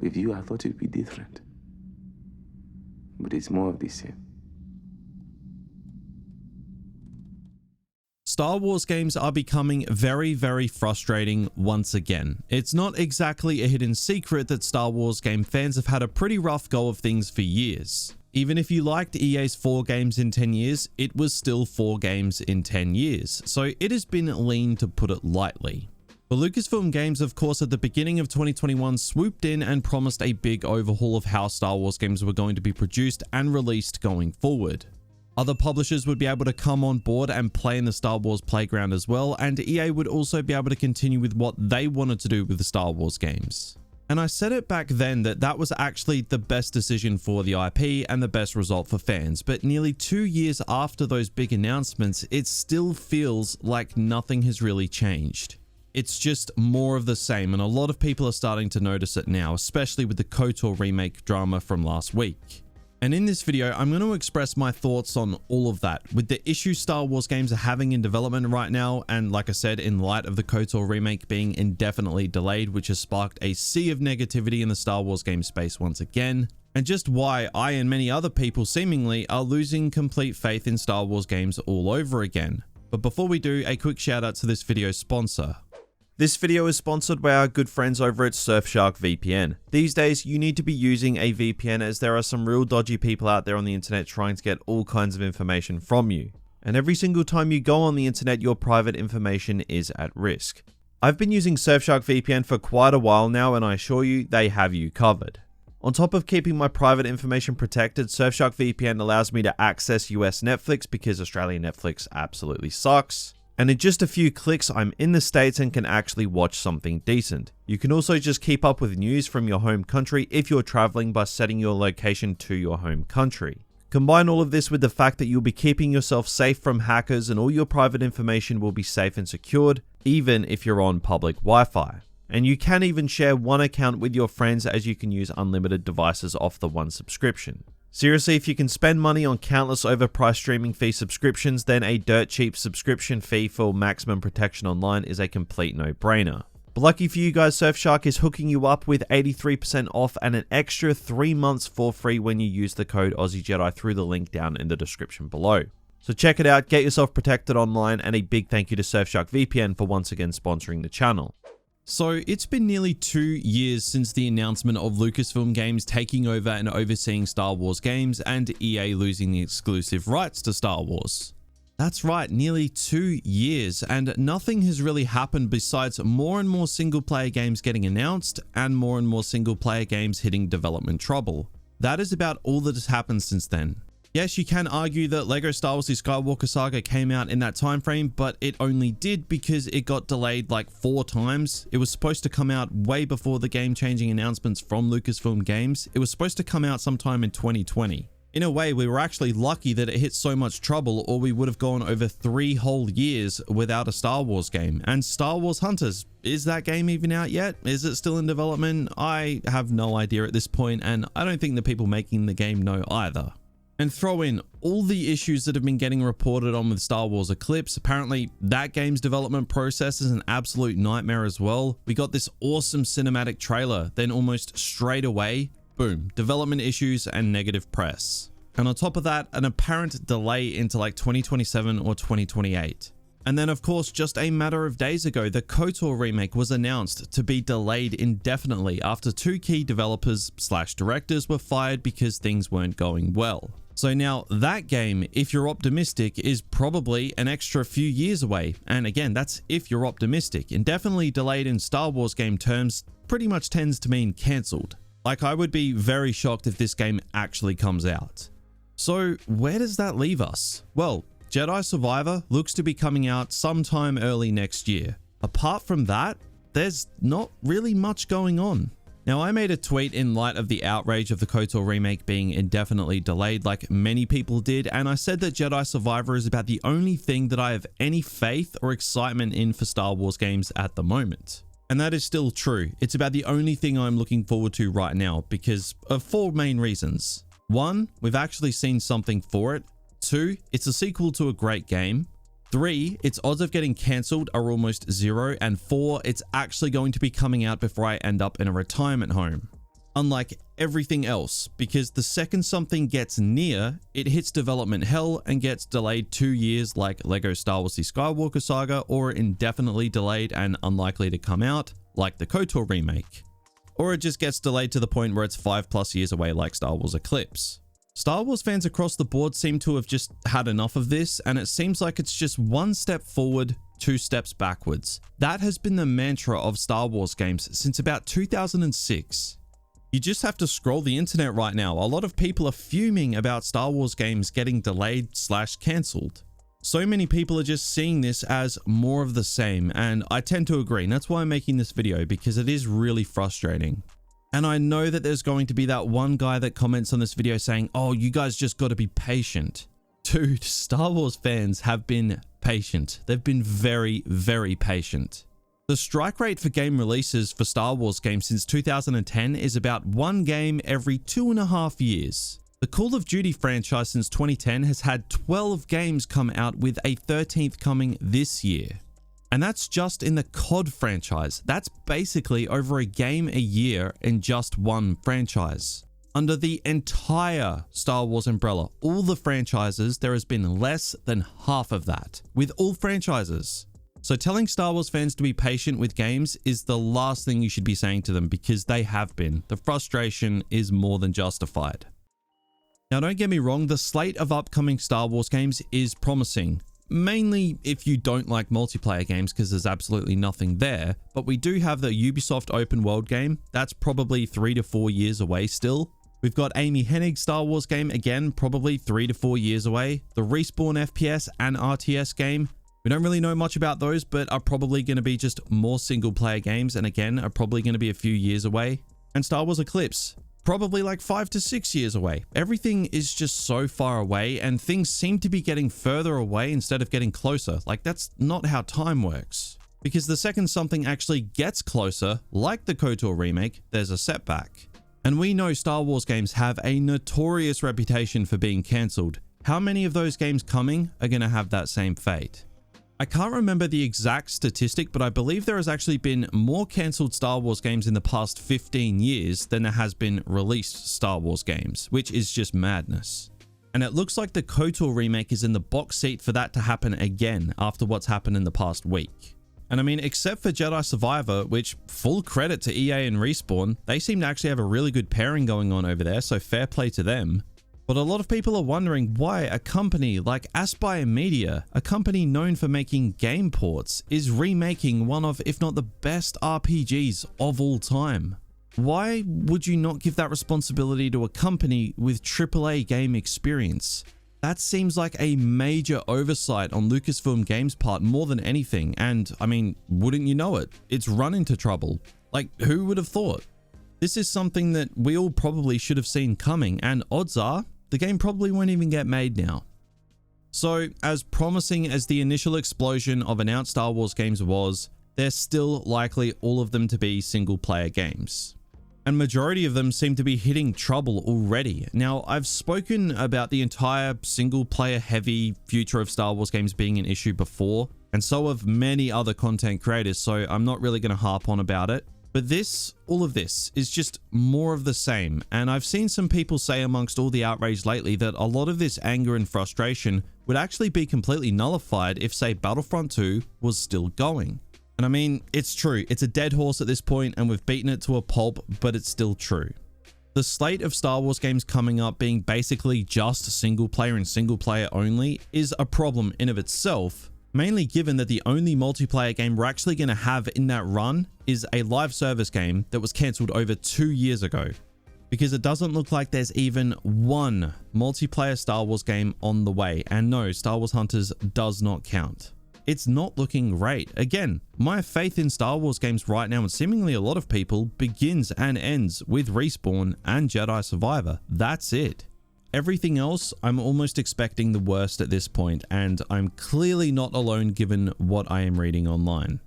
With you, I thought it'd be different. But it's more of the same. Star Wars games are becoming very, very frustrating once again. It's not exactly a hidden secret that Star Wars game fans have had a pretty rough go of things for years. Even if you liked EA's 4 games in 10 years, it was still 4 games in 10 years, so it has been lean to put it lightly. But Lucasfilm Games, of course, at the beginning of 2021 swooped in and promised a big overhaul of how Star Wars games were going to be produced and released going forward. Other publishers would be able to come on board and play in the Star Wars playground as well, and EA would also be able to continue with what they wanted to do with the Star Wars games. And I said it back then that that was actually the best decision for the IP and the best result for fans, but nearly 2 years after those big announcements, it still feels like nothing has really changed. It's just more of the same, and a lot of people are starting to notice it now, especially with the KOTOR Remake drama from last week. And in this video, I'm going to express my thoughts on all of that, with the issues Star Wars games are having in development right now, and like I said, in light of the KOTOR Remake being indefinitely delayed, which has sparked a sea of negativity in the Star Wars game space once again, and just why I and many other people seemingly are losing complete faith in Star Wars games all over again. But before we do, a quick shout out to this video's sponsor. This video is sponsored by our good friends over at Surfshark VPN. These days, you need to be using a VPN as there are some real dodgy people out there on the internet trying to get all kinds of information from you. And every single time you go on the internet, your private information is at risk. I've been using Surfshark VPN for quite a while now, and I assure you, they have you covered. On top of keeping my private information protected, Surfshark VPN allows me to access US Netflix because Australian Netflix absolutely sucks. And in just a few clicks, I'm in the States and can actually watch something decent. You can also just keep up with news from your home country if you're traveling by setting your location to your home country. Combine all of this with the fact that you'll be keeping yourself safe from hackers and all your private information will be safe and secured, even if you're on public Wi-Fi. And you can even share one account with your friends as you can use unlimited devices off the one subscription. Seriously, if you can spend money on countless overpriced streaming fee subscriptions, then a dirt cheap subscription fee for maximum protection online is a complete no-brainer. But lucky for you guys, Surfshark is hooking you up with 83% off and an extra 3 months for free when you use the code AussieJedi through the link down in the description below. So check it out, get yourself protected online, and a big thank you to Surfshark VPN for once again sponsoring the channel. So it's been nearly 2 years since the announcement of Lucasfilm Games taking over and overseeing Star Wars games and EA losing the exclusive rights to Star Wars. That's right, nearly 2 years, and nothing has really happened besides more and more single player games getting announced and more single player games hitting development trouble. That is about all that has happened since then. Yes, you can argue that LEGO Star Wars: The Skywalker Saga came out in that time frame, but it only did because it got delayed like 4 times. It was supposed to come out way before the game-changing announcements from Lucasfilm Games. It was supposed to come out sometime in 2020. In a way, we were actually lucky that it hit so much trouble, or we would have gone over 3 whole years without a Star Wars game. And Star Wars Hunters, is that game even out yet? Is it still in development? I have no idea at this point, and I don't think the people making the game know either. And throw in all the issues that have been getting reported on with Star Wars Eclipse. Apparently, that game's development process is an absolute nightmare as well. We got this awesome cinematic trailer, then almost straight away, boom, development issues and negative press. And on top of that, an apparent delay into like 2027 or 2028. And then of course, just a matter of days ago, the KOTOR remake was announced to be delayed indefinitely after 2 key developers / directors were fired because things weren't going well. So now that game, if you're optimistic, is probably an extra few years away. And again, that's if you're optimistic. Indefinitely delayed in Star Wars game terms pretty much tends to mean cancelled. Like, I would be very shocked if this game actually comes out. So where does that leave us? Well, Jedi Survivor looks to be coming out sometime early next year. Apart from that, there's not really much going on. Now, I made a tweet in light of the outrage of the KOTOR remake being indefinitely delayed like many people did, and I said that Jedi Survivor is about the only thing that I have any faith or excitement in for Star Wars games at the moment. And that is still true. It's about the only thing I'm looking forward to right now because of 4 main reasons. 1, we've actually seen something for it. 2, it's a sequel to a great game. 3, its odds of getting cancelled are almost 0. And 4, it's actually going to be coming out before I end up in a retirement home. unlike everything else, because the second something gets near, it hits development hell and gets delayed 2 years like Lego Star Wars The Skywalker Saga, or indefinitely delayed and unlikely to come out like the KOTOR remake. Or it just gets delayed to the point where it's 5+ years away like Star Wars Eclipse. Star Wars fans across the board seem to have just had enough of this, and it seems like it's just 1 step forward, 2 steps backwards. That has been the mantra of Star Wars games since about 2006. You just have to scroll the internet right now. A lot of people are fuming about Star Wars games getting delayed / cancelled. So many people are just seeing this as more of the same, and I tend to agree. And that's why I'm making this video, because it is really frustrating. And I know that there's going to be that one guy that comments on this video saying, oh, you guys just got to be patient. Dude, Star Wars fans have been patient. They've been very, very patient. The strike rate for game releases for Star Wars games since 2010 is about 1 game every 2.5 years. The Call of Duty franchise since 2010 has had 12 games come out, with a 13th coming this year. And that's just in the COD franchise. That's basically over a game a year in just one franchise. Under the entire Star Wars umbrella, all the franchises, there has been less than half of that, with all franchises. So telling Star Wars fans to be patient with games is the last thing you should be saying to them, because they have been. The frustration is more than justified. Now, don't get me wrong, the slate of upcoming Star Wars games is promising. Mainly if you don't like multiplayer games, because there's absolutely nothing there. But we do have the Ubisoft open world game. That's probably 3 to 4 years away still. We've got Amy Hennig's Star Wars game, again, probably 3 to 4 years away. The Respawn FPS and RTS game. We don't really know much about those, but are probably going to be just more single player games, and again, are probably going to be a few years away. And Star Wars Eclipse, probably like 5 to 6 years away. Everything is just so far away, and things seem to be getting further away instead of getting closer. Like, that's not how time works. Because the second something actually gets closer, like the KOTOR remake, there's a setback. And we know Star Wars games have a notorious reputation for being cancelled. How many of those games coming are going to have that same fate? I can't remember the exact statistic, but I believe there has actually been more cancelled Star Wars games in the past 15 years than there has been released Star Wars games, which is just madness. And it looks like the KOTOR remake is in the box seat for that to happen again after what's happened in the past week. And I mean, except for Jedi Survivor, which, full credit to EA and Respawn, they seem to actually have a really good pairing going on over there, so fair play to them. But a lot of people are wondering why a company like Aspyr Media, a company known for making game ports, is remaking one of, if not the best RPGs of all time. Why would you not give that responsibility to a company with AAA game experience? That seems like a major oversight on Lucasfilm Games' part more than anything, and I mean, wouldn't you know it? It's run into trouble. Like, who would have thought? This is something that we all probably should have seen coming, and odds are, the game probably won't even get made now. So, as promising as the initial explosion of announced Star Wars games was, they're still likely all of them to be single-player games. And majority of them seem to be hitting trouble already. Now, I've spoken about the entire single-player heavy future of Star Wars games being an issue before, and so have many other content creators, so I'm not really going to harp on about it. But all of this is just more of the same, and I've seen some people say amongst all the outrage lately that a lot of this anger and frustration would actually be completely nullified if, say, Battlefront 2 was still going. And I mean, it's true, it's a dead horse at this point and we've beaten it to a pulp, but it's still true. The slate of Star Wars games coming up being basically just single player and single player only is a problem in of itself, mainly given that the only multiplayer game we're actually going to have in that run is a live service game that was cancelled over 2 years ago. Because it doesn't look like there's even one multiplayer Star Wars game on the way, and no, Star Wars Hunters does not count. It's not looking great. Again, my faith in Star Wars games right now, and seemingly a lot of people, begins and ends with Respawn and Jedi Survivor. That's it. Everything else, I'm almost expecting the worst at this point, and I'm clearly not alone given what I am reading online.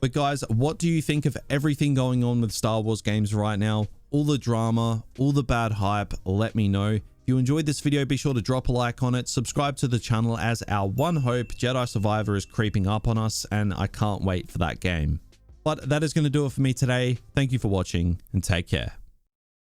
But guys, what do you think of everything going on with Star Wars games right now? All the drama, all the bad hype, let me know. If you enjoyed this video, be sure to drop a like on it, subscribe to the channel, as our one hope, Jedi Survivor, is creeping up on us, and I can't wait for that game. But that is going to do it for me today. Thank you for watching, and take care.